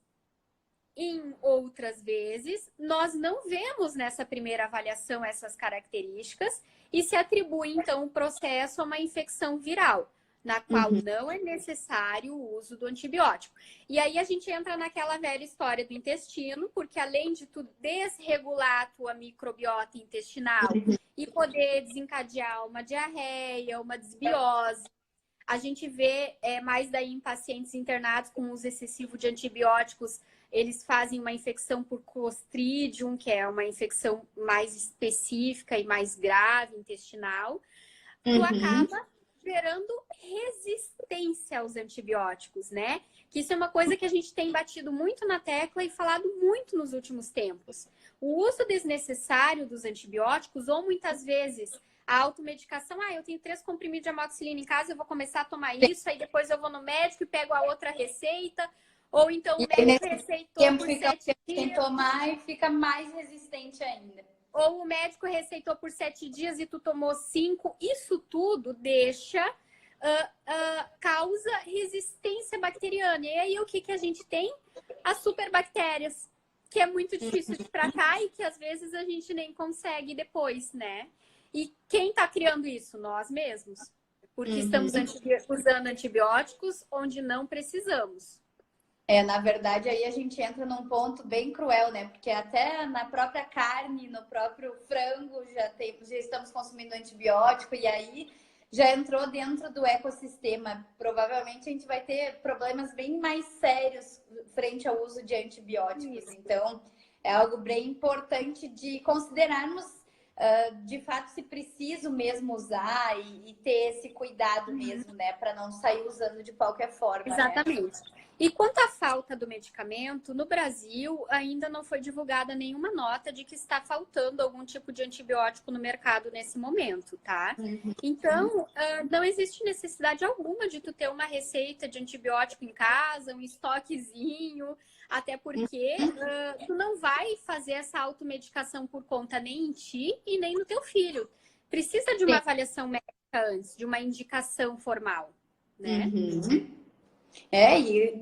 em outras vezes, nós não vemos nessa primeira avaliação essas características e se atribui, então, o processo a uma infecção viral, na qual não é necessário o uso do antibiótico. E aí a gente entra naquela velha história do intestino, porque além de tu desregular a tua microbiota intestinal e poder desencadear uma diarreia, uma desbiose, a gente vê mais daí em pacientes internados com uso excessivo de antibióticos, eles fazem uma infecção por Clostridium, que é uma infecção mais específica e mais grave intestinal. Tu acaba gerando resistência aos antibióticos, né? Que isso é uma coisa que a gente tem batido muito na tecla e falado muito nos últimos tempos. O uso desnecessário dos antibióticos, ou muitas vezes a automedicação, eu tenho 3 comprimidos de amoxicilina em casa, eu vou começar a tomar isso, aí depois eu vou no médico e pego a outra receita, ou então o médico receitou por 7 dias.
Sem tomar e fica mais resistente ainda.
Ou o médico receitou por 7 dias e tu tomou 5. Isso tudo causa resistência bacteriana. E aí o que a gente tem? As superbactérias, que é muito difícil de tratar e que às vezes a gente nem consegue depois, né? E quem está criando isso? Nós mesmos. Porque estamos usando antibióticos onde não precisamos.
Na verdade, aí a gente entra num ponto bem cruel, né? Porque até na própria carne, no próprio frango, já estamos consumindo antibiótico, e aí já entrou dentro do ecossistema. Provavelmente a gente vai ter problemas bem mais sérios frente ao uso de antibióticos. Isso. Então, é algo bem importante de considerarmos, de fato, se preciso mesmo usar e ter esse cuidado mesmo, né? Para não sair usando de qualquer forma.
Exatamente.
Né?
E quanto à falta do medicamento, no Brasil ainda não foi divulgada nenhuma nota de que está faltando algum tipo de antibiótico no mercado nesse momento, tá? Então, não existe necessidade alguma de tu ter uma receita de antibiótico em casa, um estoquezinho, até porque tu não vai fazer essa automedicação por conta nem em ti e nem no teu filho. Precisa de uma avaliação médica antes, de uma indicação formal, né?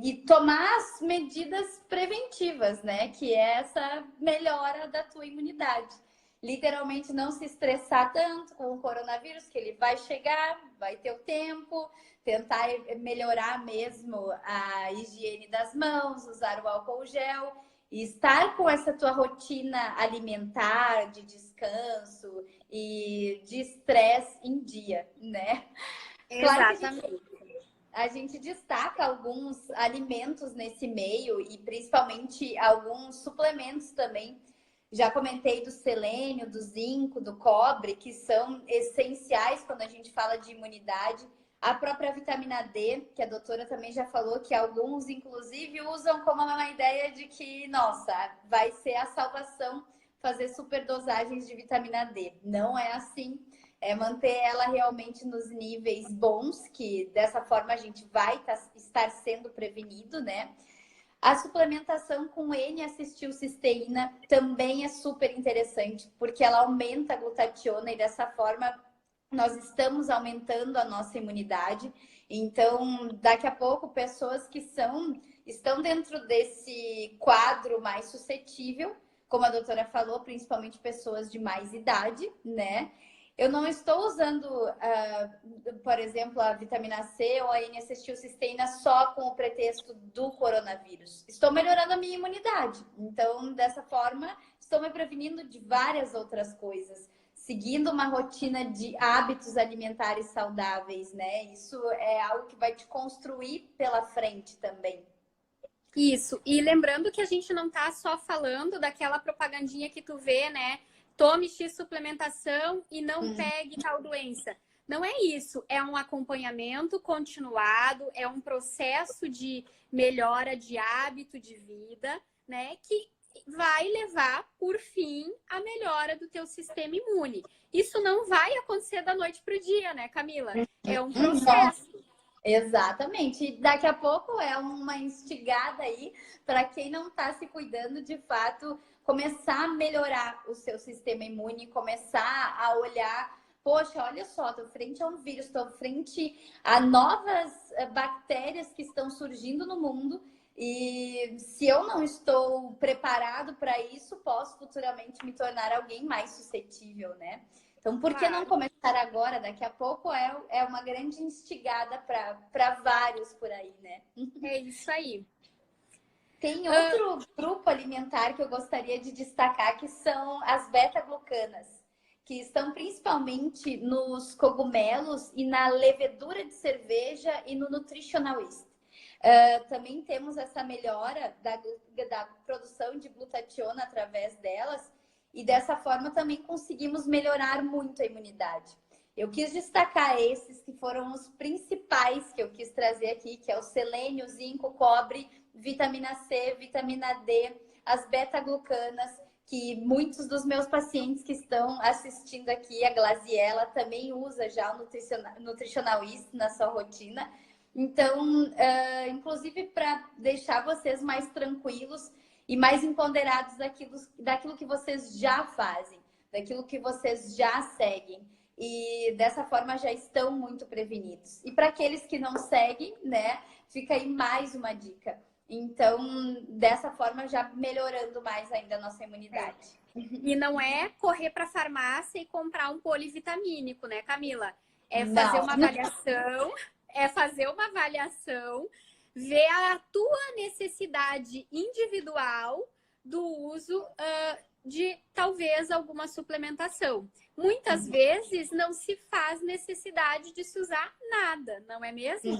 E tomar as medidas preventivas, né? Que é essa melhora da tua imunidade. Literalmente não se estressar tanto com o coronavírus, que ele vai chegar, vai ter o tempo, tentar melhorar mesmo a higiene das mãos, usar o álcool gel e estar com essa tua rotina alimentar, de descanso e de estresse em dia, né?
Exatamente.
Claro que a gente destaca alguns alimentos nesse meio e principalmente alguns suplementos também. Já comentei do selênio, do zinco, do cobre, que são essenciais quando a gente fala de imunidade. A própria vitamina D, que a doutora também já falou, que alguns, inclusive, usam como uma ideia de que, nossa, vai ser a salvação fazer superdosagens de vitamina D. Não é assim. É manter ela realmente nos níveis bons, que dessa forma a gente vai estar sendo prevenido, né? A suplementação com N-acetilcisteína também é super interessante, porque ela aumenta a glutationa e dessa forma nós estamos aumentando a nossa imunidade. Então, daqui a pouco, pessoas que estão dentro desse quadro mais suscetível, como a doutora falou, principalmente pessoas de mais idade, né? Eu não estou usando, por exemplo, a vitamina C ou a N-acetilcisteína só com o pretexto do coronavírus. Estou melhorando a minha imunidade. Então, dessa forma, estou me prevenindo de várias outras coisas. Seguindo uma rotina de hábitos alimentares saudáveis, né? Isso é algo que vai te construir pela frente também.
Isso. E lembrando que a gente não está só falando daquela propagandinha que tu vê, né? Tome X suplementação e não pegue tal doença. Não é isso, é um acompanhamento continuado, é um processo de melhora de hábito de vida, né? Que vai levar, por fim, a melhora do teu sistema imune. Isso não vai acontecer da noite para o dia, né, Camila? É um processo.
Exatamente. E daqui a pouco é uma instigada aí para quem não está se cuidando, de fato, começar a melhorar o seu sistema imune, começar a olhar, poxa, olha só, estou frente a um vírus, estou frente a novas bactérias que estão surgindo no mundo. E se eu não estou preparado para isso, posso futuramente me tornar alguém mais suscetível, né? Então, por que não
Claro.
começar agora? Daqui a pouco é uma grande instigada para vários por aí, né?
É isso aí.
Tem outro grupo alimentar que eu gostaria de destacar, que são as beta-glucanas, que estão principalmente nos cogumelos e na levedura de cerveja e no nutritional yeast. Também temos essa melhora da produção de glutationa através delas, e dessa forma também conseguimos melhorar muito a imunidade. Eu quis destacar esses que foram os principais que eu quis trazer aqui, que é o selênio, zinco, cobre, vitamina C, vitamina D, as beta-glucanas, que muitos dos meus pacientes que estão assistindo aqui, a Glaziella, também usa já o Nutritional Yeast na sua rotina. Então, inclusive para deixar vocês mais tranquilos e mais empoderados daquilo que vocês já fazem, daquilo que vocês já seguem. E dessa forma já estão muito prevenidos. E para aqueles que não seguem, né, fica aí mais uma dica. Então, dessa forma, já melhorando mais ainda a nossa imunidade.
E não é correr para a farmácia e comprar um polivitamínico, né, Camila? É fazer
Não.
uma avaliação, ver a tua necessidade individual do uso de talvez alguma suplementação. Muitas vezes não se faz necessidade de se usar nada, não é mesmo?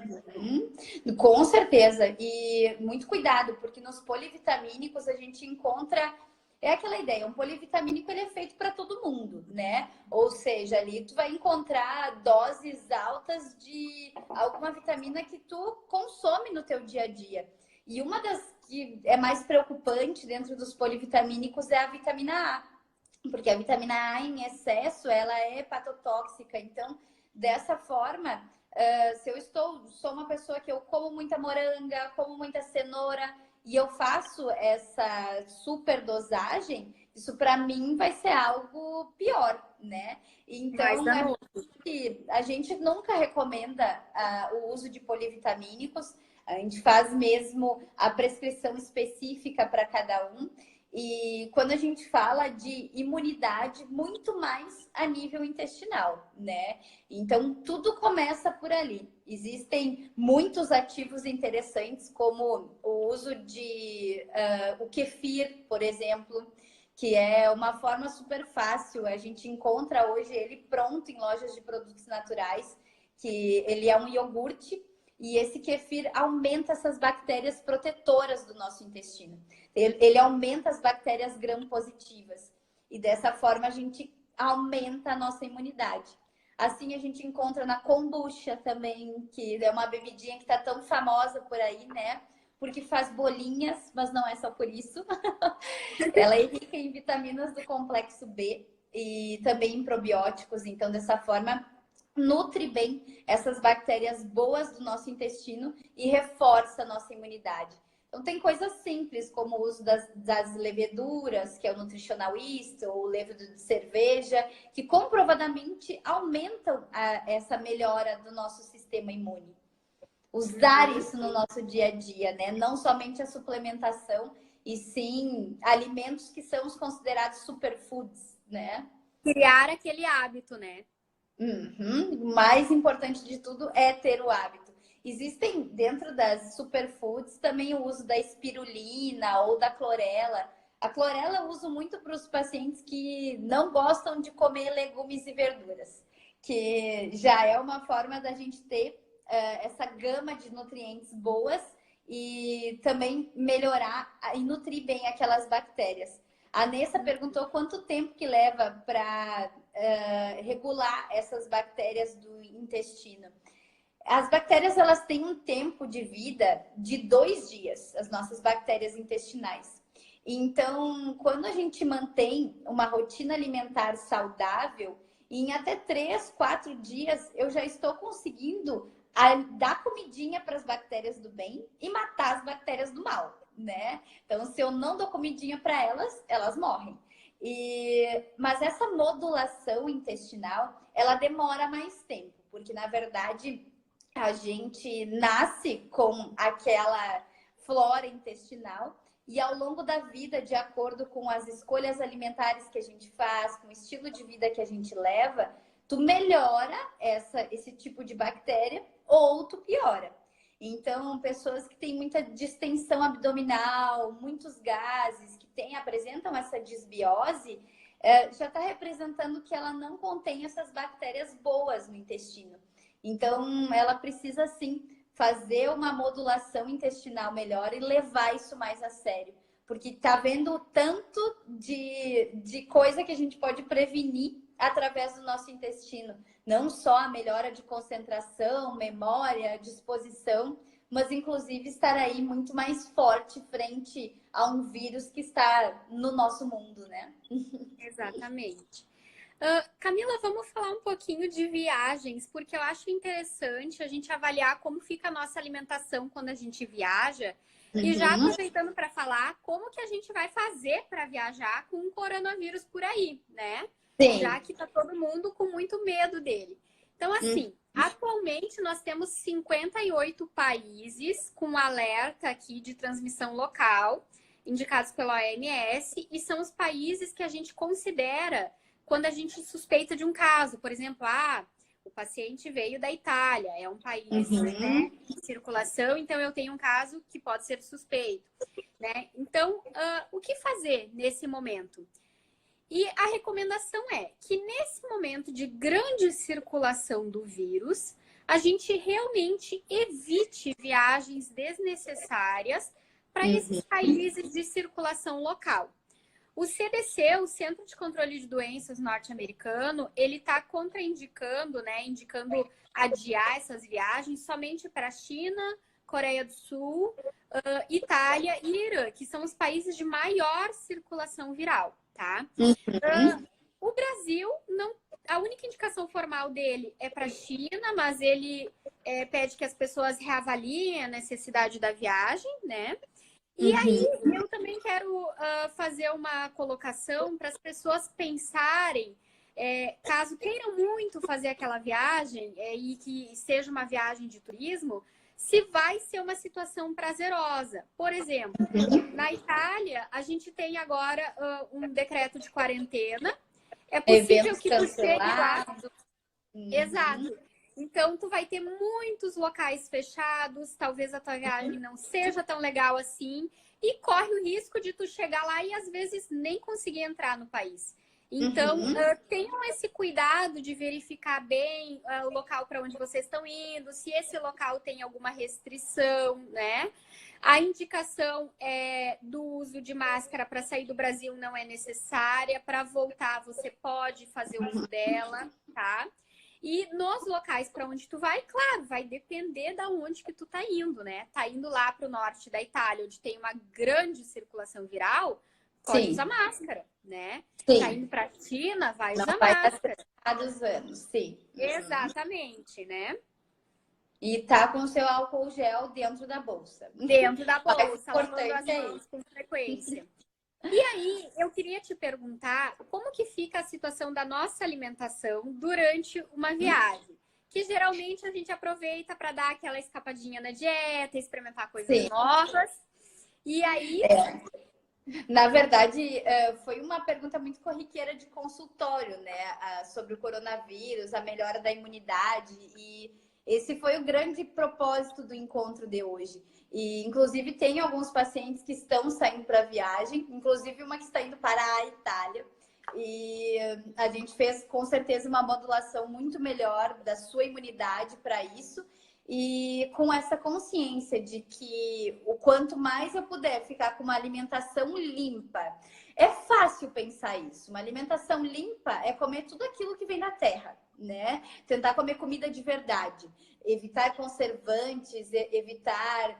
Com certeza. E muito cuidado, porque nos polivitamínicos a gente encontra. É aquela ideia, um polivitamínico ele é feito para todo mundo, né? Ou seja, ali tu vai encontrar doses altas de alguma vitamina que tu consome no teu dia a dia. E uma das que é mais preocupante dentro dos polivitamínicos é a vitamina A. Porque a vitamina A em excesso, ela é hepatotóxica. Então, dessa forma, se eu sou uma pessoa que eu como muita moranga, como muita cenoura, e eu faço essa superdosagem, isso para mim vai ser algo pior, né? Então, a gente nunca recomenda o uso de polivitamínicos, a gente faz mesmo a prescrição específica para cada um. E quando a gente fala de imunidade, muito mais a nível intestinal, né? Então, tudo começa por ali. Existem muitos ativos interessantes, como o uso de o kefir, por exemplo, que é uma forma super fácil. A gente encontra hoje ele pronto em lojas de produtos naturais, que ele é um iogurte, e esse kefir aumenta essas bactérias protetoras do nosso intestino. Ele aumenta as bactérias gram-positivas. E dessa forma a gente aumenta a nossa imunidade. Assim a gente encontra na kombucha também, que é uma bebidinha que está tão famosa por aí, né? Porque faz bolinhas, mas não é só por isso. Ela é rica em vitaminas do complexo B e também em probióticos. Então, dessa forma, nutre bem essas bactérias boas do nosso intestino e reforça a nossa imunidade. Então, tem coisas simples, como o uso das leveduras, que é o Nutritional Yeast, ou levedura de cerveja, que comprovadamente aumentam essa melhora do nosso sistema imune. Usar isso no nosso dia a dia, né? Não somente a suplementação, e sim alimentos que são os considerados superfoods, né?
Criar aquele hábito, né?
O mais importante de tudo é ter o hábito. Existem dentro das superfoods também o uso da espirulina ou da clorela. A clorela eu uso muito para os pacientes que não gostam de comer legumes e verduras, que já é uma forma da gente ter essa gama de nutrientes boas e também melhorar e nutrir bem aquelas bactérias. A Nessa perguntou quanto tempo que leva para regular essas bactérias do intestino. As bactérias elas têm um tempo de vida de 2 dias, as nossas bactérias intestinais. Então, quando a gente mantém uma rotina alimentar saudável, em até 3, 4 dias eu já estou conseguindo dar comidinha para as bactérias do bem e matar as bactérias do mal, né? Então, se eu não dou comidinha para elas, elas morrem. Mas essa modulação intestinal, ela demora mais tempo, porque na verdade a gente nasce com aquela flora intestinal. E ao longo da vida, de acordo com as escolhas alimentares que a gente faz, com o estilo de vida que a gente leva, tu melhora esse tipo de bactéria ou tu piora. Então, pessoas que têm muita distensão abdominal, muitos gases, que apresentam essa disbiose, já está representando que ela não contém essas bactérias boas no intestino. Então, ela precisa, sim, fazer uma modulação intestinal melhor e levar isso mais a sério. Porque tá vendo tanto de coisa que a gente pode prevenir através do nosso intestino. Não só a melhora de concentração, memória, disposição, mas inclusive estar aí muito mais forte frente a um vírus que está no nosso mundo, né?
Exatamente. Camila, vamos falar um pouquinho de viagens, porque eu acho interessante a gente avaliar como fica a nossa alimentação quando a gente viaja. E já aproveitando para falar como que a gente vai fazer para viajar com o coronavírus por aí, né? Sim. Já que tá todo mundo com muito medo dele. Então, assim, atualmente nós temos 58 países com alerta aqui de transmissão local, indicados pela OMS, e são os países que a gente considera quando a gente suspeita de um caso. Por exemplo, o paciente veio da Itália, é um país né, em circulação, então eu tenho um caso que pode ser suspeito. Né? Então, o que fazer nesse momento? E a recomendação é que nesse momento de grande circulação do vírus, a gente realmente evite viagens desnecessárias para esses países de circulação local. O CDC, o Centro de Controle de Doenças norte-americano, ele está contraindicando, né, indicando adiar essas viagens somente para a China, Coreia do Sul, Itália e Irã, que são os países de maior circulação viral, tá? O Brasil, a única indicação formal dele é para a China, mas ele pede que as pessoas reavaliem a necessidade da viagem, né? E aí, eu também quero fazer uma colocação para as pessoas pensarem, caso queiram muito fazer aquela viagem e que seja uma viagem de turismo, se vai ser uma situação prazerosa. Por exemplo, na Itália, a gente tem agora um decreto de quarentena. É possível que tu chegue lá. Exato. Então, tu vai ter muitos locais fechados, talvez a tua viagem não seja tão legal assim, e corre o risco de tu chegar lá e às vezes nem conseguir entrar no país. Então, tenham esse cuidado de verificar bem o local para onde vocês estão indo, se esse local tem alguma restrição, né? A indicação do uso de máscara para sair do Brasil não é necessária, para voltar você pode fazer uso dela, tá? E nos locais para onde tu vai, claro, vai depender da onde que tu tá indo, né? Tá indo lá para o norte da Itália, onde tem uma grande circulação viral, pode usar máscara, né? Sim. Tá indo para a China, vai usar máscara.
Dos anos, sim.
Exatamente, né?
E tá com o seu álcool gel dentro da bolsa.
Dentro da bolsa, lavando as mãos com frequência. E aí, eu queria te perguntar como que fica a situação da nossa alimentação durante uma viagem? Que geralmente a gente aproveita para dar aquela escapadinha na dieta, experimentar coisas novas. E aí...
Na verdade, foi uma pergunta muito corriqueira de consultório, né? Sobre o coronavírus, a melhora da imunidade. E esse foi o grande propósito do encontro de hoje. E, inclusive, tem alguns pacientes que estão saindo para viagem, inclusive uma que está indo para a Itália. E a gente fez, com certeza, uma modulação muito melhor da sua imunidade para isso. E com essa consciência de que o quanto mais eu puder ficar com uma alimentação limpa, é fácil pensar isso. Uma alimentação limpa é comer tudo aquilo que vem da terra, né? Tentar comer comida de verdade, evitar conservantes, evitar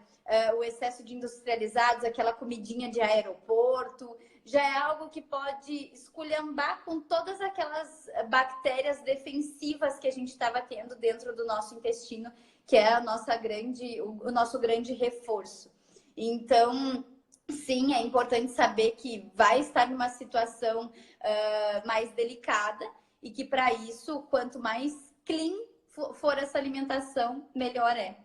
o excesso de industrializados, aquela comidinha de aeroporto. Já é algo que pode esculhambar com todas aquelas bactérias defensivas que a gente estava tendo dentro do nosso intestino, que é o nosso grande reforço. Então, sim, é importante saber que vai estar numa situação mais delicada e que, para isso, quanto mais clean for essa alimentação, melhor é.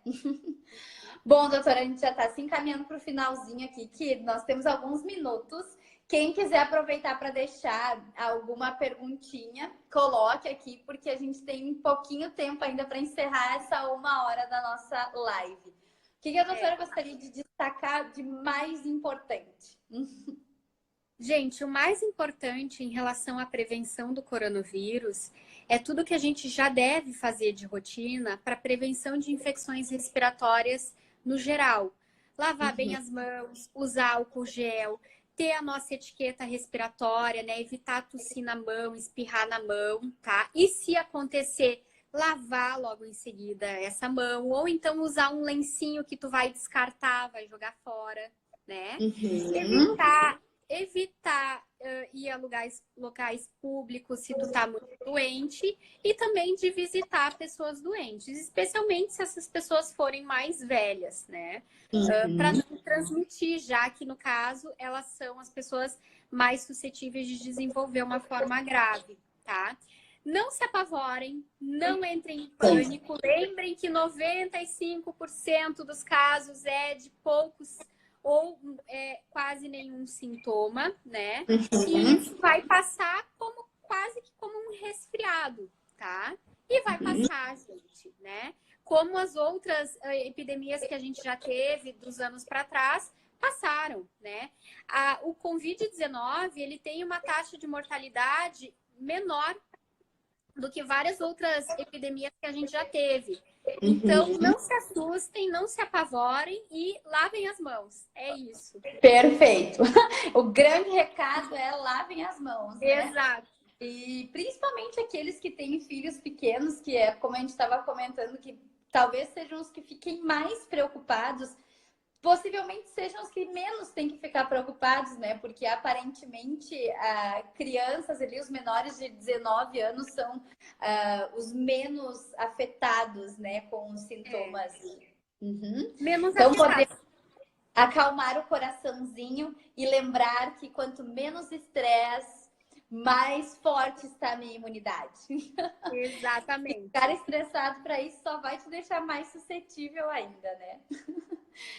Bom, doutora, a gente já está se encaminhando para o finalzinho aqui, que nós temos alguns minutos. Quem quiser aproveitar para deixar alguma perguntinha, coloque aqui, porque a gente tem pouquinho tempo ainda para encerrar essa 1 hora da nossa live. O que a doutora gostaria de destacar de mais importante?
Gente, o mais importante em relação à prevenção do coronavírus é tudo que a gente já deve fazer de rotina para prevenção de infecções respiratórias no geral. Lavar bem as mãos, usar álcool gel, ter a nossa etiqueta respiratória, né? Evitar tossir na mão, espirrar na mão, tá? E se acontecer, lavar logo em seguida essa mão, ou então usar um lencinho que tu vai descartar, vai jogar fora, né? Evitar ir a locais públicos se tu tá muito doente e também de visitar pessoas doentes, especialmente se essas pessoas forem mais velhas, né? Para não transmitir, já que no caso elas são as pessoas mais suscetíveis de desenvolver uma forma grave, tá? Não se apavorem, não entrem em pânico, lembrem que 95% dos casos é de poucos ou quase nenhum sintoma, né? E isso vai passar quase que como um resfriado, tá? E vai passar, gente, né? Como as outras epidemias que a gente já teve dos anos para trás, passaram, né? O Covid-19, ele tem uma taxa de mortalidade menor do que várias outras epidemias que a gente já teve. Então, não se assustem, não se apavorem e lavem as mãos. É isso.
Perfeito. O grande recado é lavem as mãos, né?
Exato.
E principalmente aqueles que têm filhos pequenos, que é como a gente estava comentando, que talvez sejam os que fiquem mais preocupados, possivelmente sejam os que menos têm que ficar preocupados, né? Porque aparentemente crianças ali, os menores de 19 anos, são os menos afetados, né? Com os sintomas.
Menos
então,
afetados.
poder acalmar o coraçãozinho e lembrar que quanto menos estresse, mais forte está a minha imunidade.
Exatamente.
Ficar estressado para isso só vai te deixar mais suscetível ainda, né?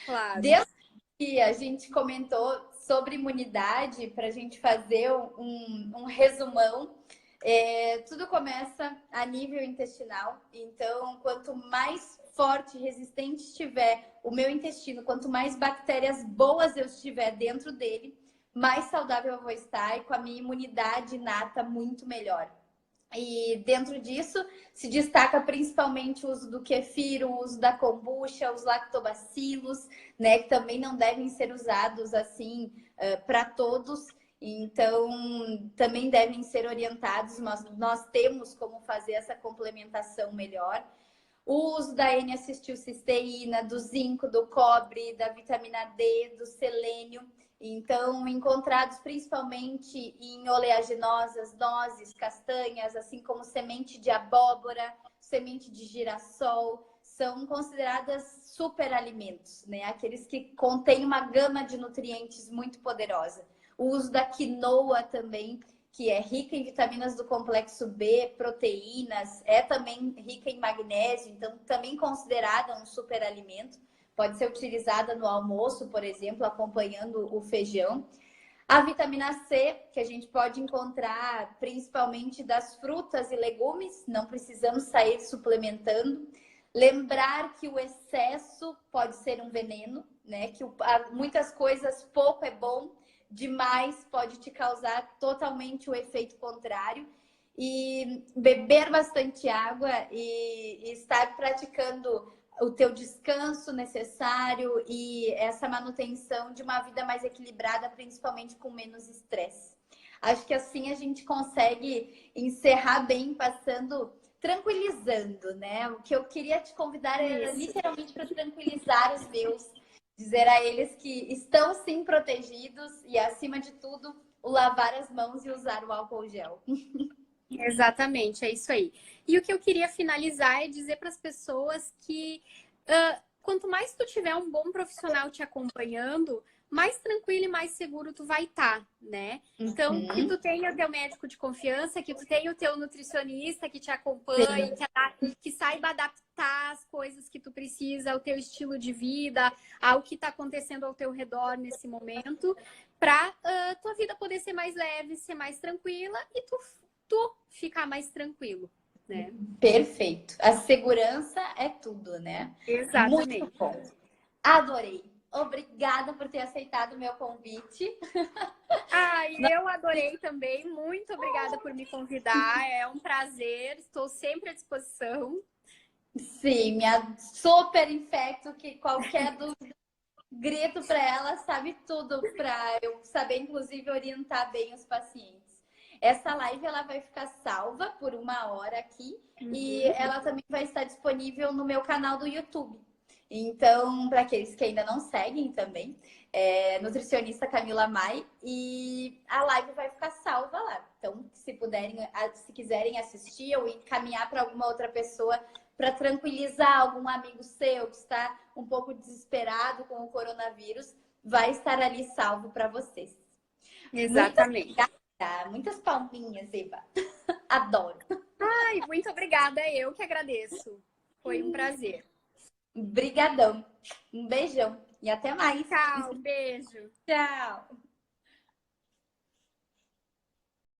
Claro.
Desde que a gente comentou sobre imunidade, para a gente fazer um resumão, tudo começa a nível intestinal. Então, quanto mais forte e resistente estiver o meu intestino, quanto mais bactérias boas eu estiver dentro dele, mais saudável eu vou estar e com a minha imunidade inata muito melhor. E dentro disso se destaca principalmente o uso do kefir, o uso da kombucha, os lactobacilos, né, que também não devem ser usados assim para todos. Então, também devem ser orientados, mas nós temos como fazer essa complementação melhor. O uso da N-acetilcisteína, do zinco, do cobre, da vitamina D, do selênio. Então, encontrados principalmente em oleaginosas, nozes, castanhas, assim como semente de abóbora, semente de girassol, são consideradas superalimentos, né? Aqueles que contêm uma gama de nutrientes muito poderosa. O uso da quinoa também, que é rica em vitaminas do complexo B, proteínas, é também rica em magnésio, então também considerada um superalimento. Pode ser utilizada no almoço, por exemplo, acompanhando o feijão. A vitamina C, que a gente pode encontrar principalmente das frutas e legumes, não precisamos sair suplementando. Lembrar que o excesso pode ser um veneno, né? Que muitas coisas pouco é bom, demais pode te causar totalmente o efeito contrário. E beber bastante água e estar praticando o teu descanso necessário e essa manutenção de uma vida mais equilibrada, principalmente com menos estresse. Acho que assim a gente consegue encerrar bem, passando, tranquilizando, né? O que eu queria te convidar era literalmente para tranquilizar os meus, dizer a eles que estão sim protegidos e, acima de tudo, o lavar as mãos e usar o álcool gel.
Exatamente, é isso aí. E o que eu queria finalizar é dizer para as pessoas que quanto mais tu tiver um bom profissional te acompanhando, mais tranquilo e mais seguro tu vai estar, né? Então, que tu tenha o teu médico de confiança, que tu tenha o teu nutricionista que te acompanhe, que saiba adaptar as coisas que tu precisa ao teu estilo de vida, ao que está acontecendo ao teu redor nesse momento, para tua vida poder ser mais leve, ser mais tranquila e tu ficar mais tranquilo, né?
Perfeito. A segurança é tudo, né?
Exatamente.
Muito bom. Adorei. Obrigada por ter aceitado o meu convite.
Eu adorei também. Muito obrigada por me convidar. É um prazer. Estou sempre à disposição.
Sim, minha super infecto, que qualquer dúvida, grito para ela, sabe tudo para eu saber, inclusive, orientar bem os pacientes. Essa live ela vai ficar salva por 1 hora aqui e ela também vai estar disponível no meu canal do YouTube. Então, para aqueles que ainda não seguem também, nutricionista Camila Mai, e a live vai ficar salva lá. Então, se quiserem assistir ou encaminhar para alguma outra pessoa para tranquilizar algum amigo seu que está um pouco desesperado com o coronavírus, vai estar ali salvo para vocês.
Exatamente.
Muitas palminhas, Eva. Adoro.
Muito obrigada. Eu que agradeço. Foi um prazer.
Brigadão. Um beijão e até mais.
Tchau, beijo.
Tchau.